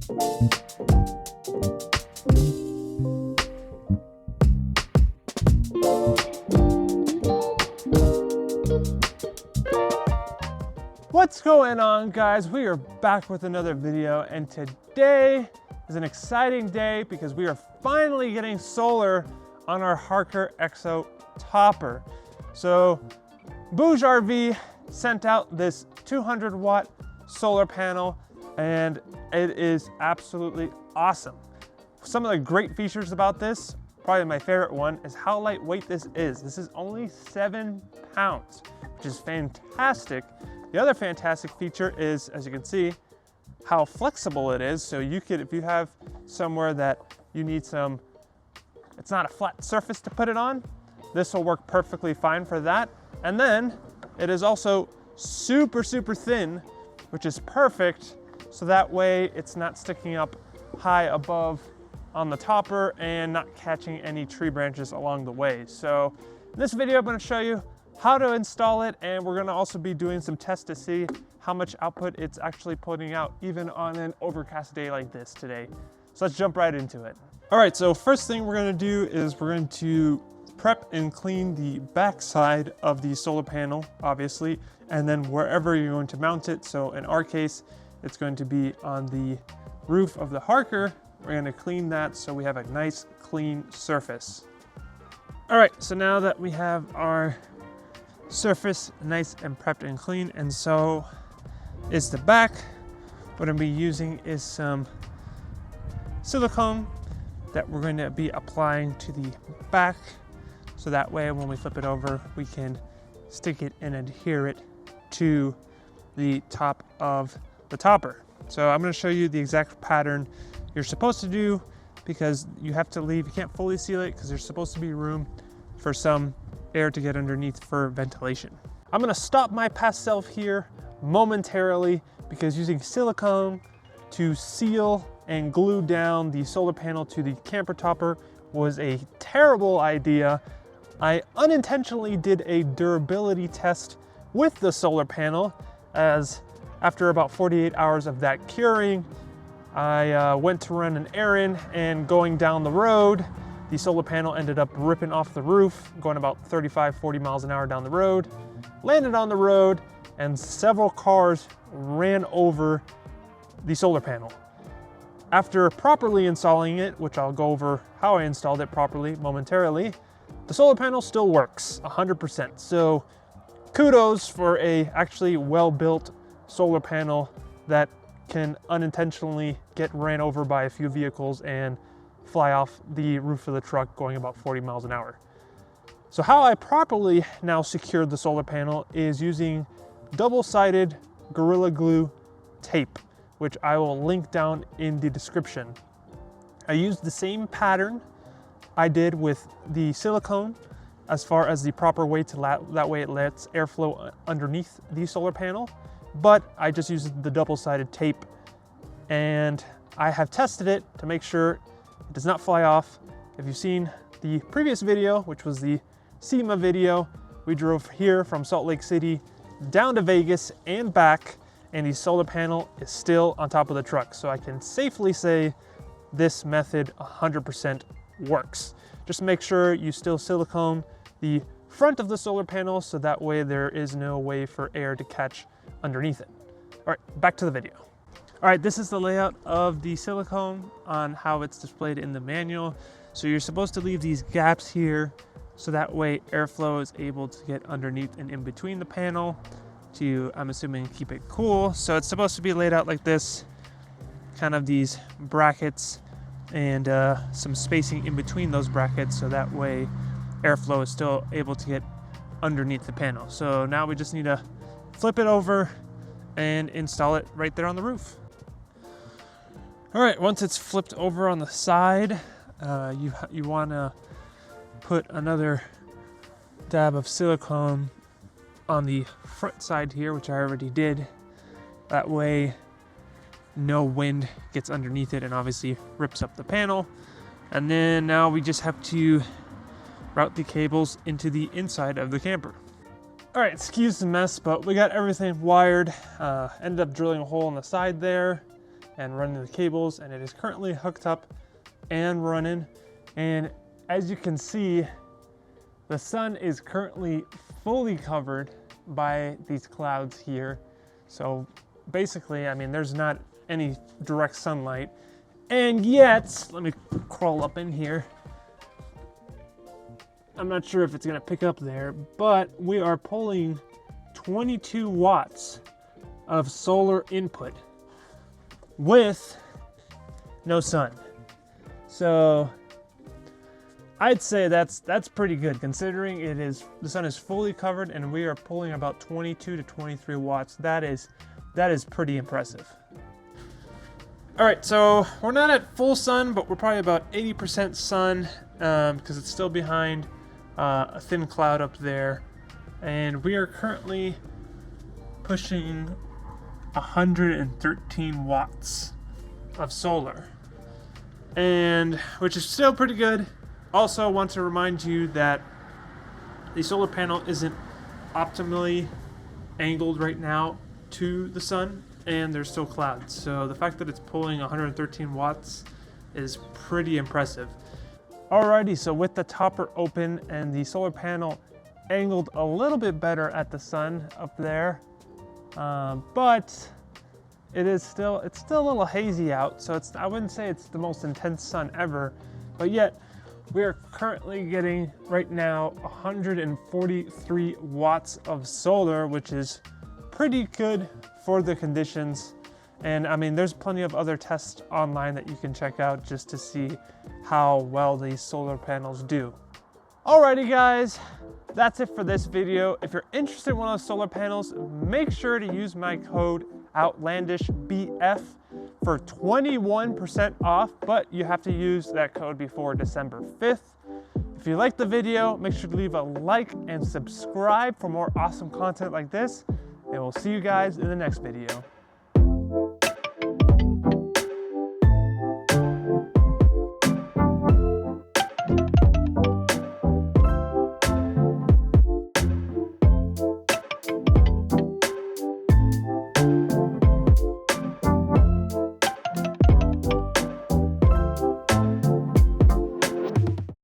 What's going on, guys? We are back with another video, and today is an exciting day because we are finally getting solar on our Harker EXO topper. So BougeRV sent out this 200-watt solar panel, and it is absolutely awesome. Some of the great features about this, probably my favorite one, is how lightweight this is. This is only 7 pounds, which is fantastic. The other fantastic feature is, as you can see, how flexible it is. So you could, if you have somewhere that you need some, it's not a flat surface to put it on, this will work perfectly fine for that. And then it is also super, super thin, which is perfect. So that way it's not sticking up high above on the topper and not catching any tree branches along the way. So in this video, I'm going to show you how to install it, and we're going to also be doing some tests to see how much output it's actually putting out even on an overcast day like this today. So let's jump right into it. All right, so first thing we're going to do is we're going to prep and clean the back side of the solar panel, obviously, and then wherever you're going to mount it. So in our case, it's going to be on the roof of the Harker. We're going to clean that so we have a nice clean surface. All right, so now that we have our surface nice and prepped and clean, and so is the back, what I'm going to be using is some silicone that we're going to be applying to the back, so that way when we flip it over we can stick it and adhere it to the top of the topper. So I'm going to show you the exact pattern you're supposed to do, because you have to leave, you can't fully seal it because there's supposed to be room for some air to get underneath for ventilation. I'm going to stop my past self here momentarily because using silicone to seal and glue down the solar panel to the camper topper was a terrible idea. I unintentionally did a durability test with the solar panel, as after about 48 hours of that curing, I went to run an errand, and going down the road, the solar panel ended up ripping off the roof, going about 35-40 miles an hour down the road, landed on the road, and several cars ran over the solar panel. After properly installing it, which I'll go over how I installed it properly momentarily, the solar panel still works 100%. So kudos for a actually well-built solar panel that can unintentionally get ran over by a few vehicles and fly off the roof of the truck going about 40 miles an hour. So how I properly now secured the solar panel is using double-sided Gorilla Glue tape, which I will link down in the description. I used the same pattern I did with the silicone as far as the proper way to that way it lets airflow underneath the solar panel, but I just used the double-sided tape, and I have tested it to make sure it does not fly off. If you've seen the previous video, which was the SEMA video, we drove here from Salt Lake City down to Vegas and back, and the solar panel is still on top of the truck. So I can safely say this method 100% works. Just make sure you still silicone the front of the solar panel so that way there is no way for air to catch underneath it. All right, back to the video. All right, this is the layout of the silicone on how it's displayed in the manual. So you're supposed to leave these gaps here so that way airflow is able to get underneath and in between the panel to, I'm assuming, keep it cool. So it's supposed to be laid out like this, kind of these brackets and some spacing in between those brackets, so that way airflow is still able to get underneath the panel. So now we just need to flip it over and install it right there on the roof. All right, once it's flipped over on the side, you want to put another dab of silicone on the front side here, which I already did. That way no wind gets underneath it and obviously rips up the panel. And then now we just have to route the cables into the inside of the camper. All right, excuse the mess, but we got everything wired. Ended up drilling a hole on the side there, and running the cables, and it is currently hooked up and running. And as you can see, the sun is currently fully covered by these clouds here. So basically, I mean, there's not any direct sunlight. And yet, let me crawl up in here. I'm not sure if it's gonna pick up there, but we are pulling 22 watts of solar input with no sun. So I'd say that's pretty good, considering the sun is fully covered and we are pulling about 22 to 23 watts. That is pretty impressive. All right, so we're not at full sun, but we're probably about 80% sun because it's still behind a thin cloud up there. And we are currently pushing 113 watts of solar, and which is still pretty good. Also want to remind you that the solar panel isn't optimally angled right now to the sun, and there's still clouds. So the fact that it's pulling 113 watts is pretty impressive. Alrighty, so with the topper open and the solar panel angled a little bit better at the sun up there, but it's still a little hazy out, so I wouldn't say it's the most intense sun ever, but yet we are currently getting right now 143 watts of solar, which is pretty good for the conditions. And I mean, there's plenty of other tests online that you can check out just to see how well these solar panels do. Alrighty guys, that's it for this video. If you're interested in one of those solar panels, make sure to use my code OUTLANDISHBF for 21% off, but you have to use that code before December 5th. If you liked the video, make sure to leave a like and subscribe for more awesome content like this, and we'll see you guys in the next video.